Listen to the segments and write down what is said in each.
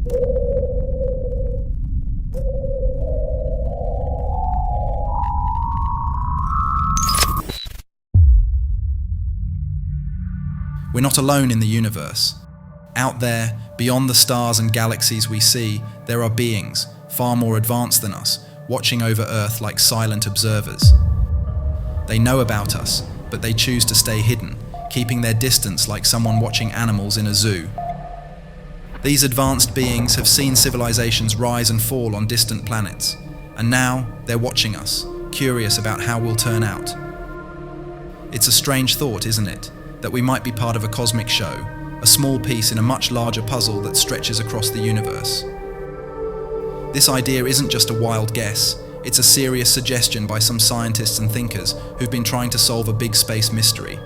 We're not alone in the universe. Out there, beyond the stars and galaxies we see, there are beings, far more advanced than us, watching over Earth like silent observers. They know about us, but they choose to stay hidden, keeping their distance like someone watching animals in a zoo. These advanced beings have seen civilizations rise and fall on distant planets, and now they're watching us, curious about how we'll turn out. It's a strange thought, isn't it? That we might be part of a cosmic show, a small piece in a much larger puzzle that stretches across the universe. This idea isn't just a wild guess, it's a serious suggestion by some scientists and thinkers who've been trying to solve a big space mystery.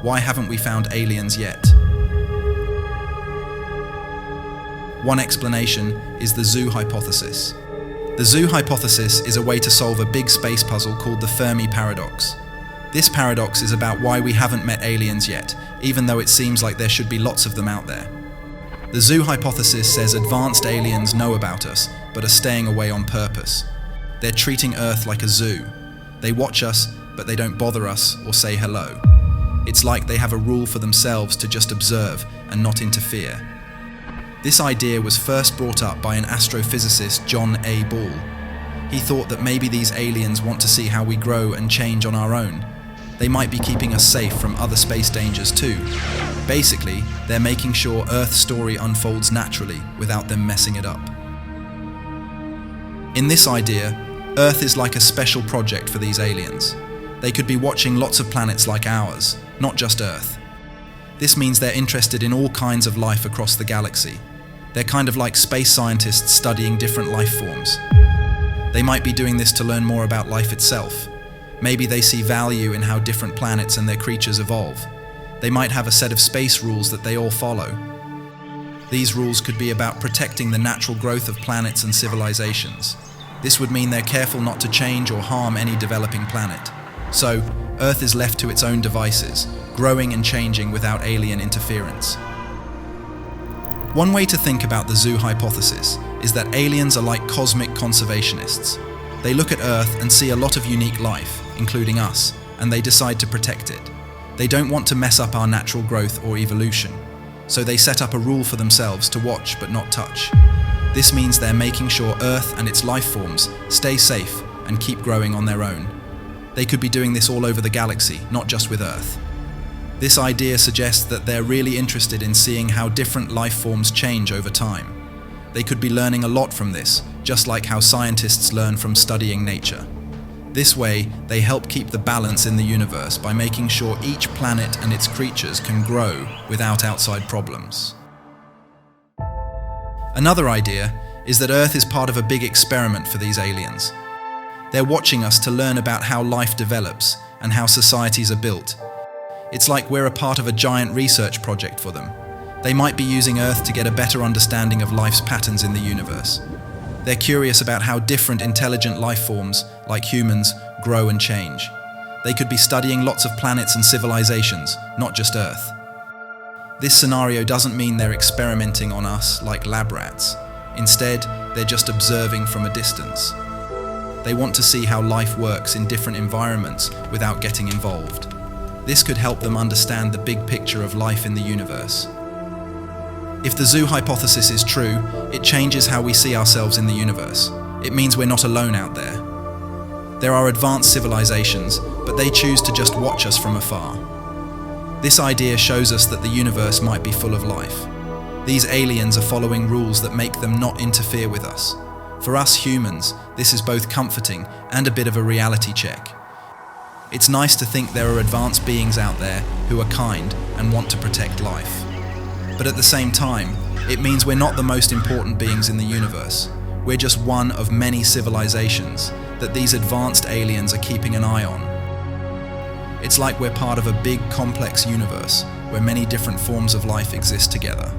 Why haven't we found aliens yet? One explanation is the zoo hypothesis. The zoo hypothesis is a way to solve a big space puzzle called the Fermi paradox. This paradox is about why we haven't met aliens yet, even though it seems like there should be lots of them out there. The zoo hypothesis says advanced aliens know about us, but are staying away on purpose. They're treating Earth like a zoo. They watch us, but they don't bother us or say hello. It's like they have a rule for themselves to just observe and not interfere. This idea was first brought up by an astrophysicist, John A. Ball. He thought that maybe these aliens want to see how we grow and change on our own. They might be keeping us safe from other space dangers too. Basically, they're making sure Earth's story unfolds naturally without them messing it up. In this idea, Earth is like a special project for these aliens. They could be watching lots of planets like ours, not just Earth. This means they're interested in all kinds of life across the galaxy. They're kind of like space scientists studying different life forms. They might be doing this to learn more about life itself. Maybe they see value in how different planets and their creatures evolve. They might have a set of space rules that they all follow. These rules could be about protecting the natural growth of planets and civilizations. This would mean they're careful not to change or harm any developing planet. So, Earth is left to its own devices, growing and changing without alien interference. One way to think about the zoo hypothesis is that aliens are like cosmic conservationists. They look at Earth and see a lot of unique life, including us, and they decide to protect it. They don't want to mess up our natural growth or evolution, so they set up a rule for themselves to watch but not touch. This means they're making sure Earth and its life forms stay safe and keep growing on their own. They could be doing this all over the galaxy, not just with Earth. This idea suggests that they're really interested in seeing how different life forms change over time. They could be learning a lot from this, just like how scientists learn from studying nature. This way, they help keep the balance in the universe by making sure each planet and its creatures can grow without outside problems. Another idea is that Earth is part of a big experiment for these aliens. They're watching us to learn about how life develops and how societies are built. It's like we're a part of a giant research project for them. They might be using Earth to get a better understanding of life's patterns in the universe. They're curious about how different intelligent life forms, like humans, grow and change. They could be studying lots of planets and civilizations, not just Earth. This scenario doesn't mean they're experimenting on us like lab rats. Instead, they're just observing from a distance. They want to see how life works in different environments without getting involved. This could help them understand the big picture of life in the universe. If the zoo hypothesis is true, it changes how we see ourselves in the universe. It means we're not alone out there. There are advanced civilizations, but they choose to just watch us from afar. This idea shows us that the universe might be full of life. These aliens are following rules that make them not interfere with us. For us humans, this is both comforting and a bit of a reality check. It's nice to think there are advanced beings out there who are kind and want to protect life. But at the same time, it means we're not the most important beings in the universe. We're just one of many civilizations that these advanced aliens are keeping an eye on. It's like we're part of a big, complex universe where many different forms of life exist together.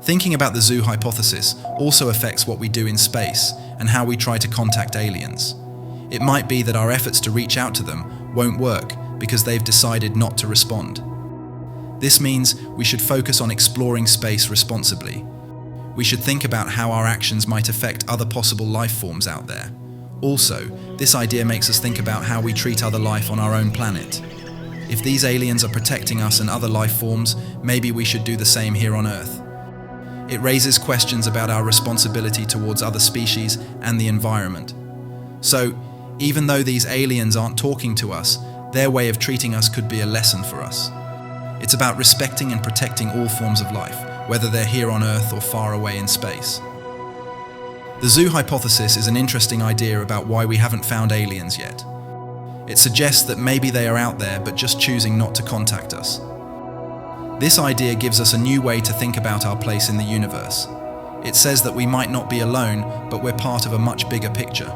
Thinking about the zoo hypothesis also affects what we do in space and how we try to contact aliens. It might be that our efforts to reach out to them won't work because they've decided not to respond. This means we should focus on exploring space responsibly. We should think about how our actions might affect other possible life forms out there. Also, this idea makes us think about how we treat other life on our own planet. If these aliens are protecting us and other life forms, maybe we should do the same here on Earth. It raises questions about our responsibility towards other species and the environment. So, even though these aliens aren't talking to us, their way of treating us could be a lesson for us. It's about respecting and protecting all forms of life, whether they're here on Earth or far away in space. The zoo hypothesis is an interesting idea about why we haven't found aliens yet. It suggests that maybe they are out there but just choosing not to contact us. This idea gives us a new way to think about our place in the universe. It says that we might not be alone, but we're part of a much bigger picture.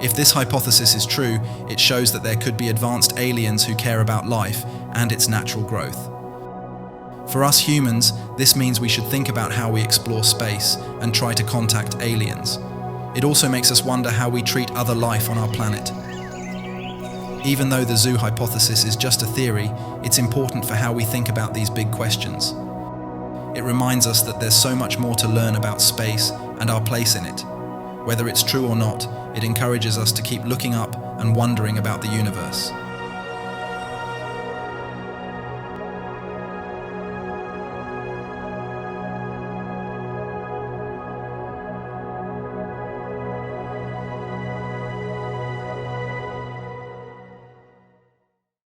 If this hypothesis is true, it shows that there could be advanced aliens who care about life and its natural growth. For us humans, this means we should think about how we explore space and try to contact aliens. It also makes us wonder how we treat other life on our planet. Even though the zoo hypothesis is just a theory, it's important for how we think about these big questions. It reminds us that there's so much more to learn about space and our place in it. Whether it's true or not, it encourages us to keep looking up and wondering about the universe.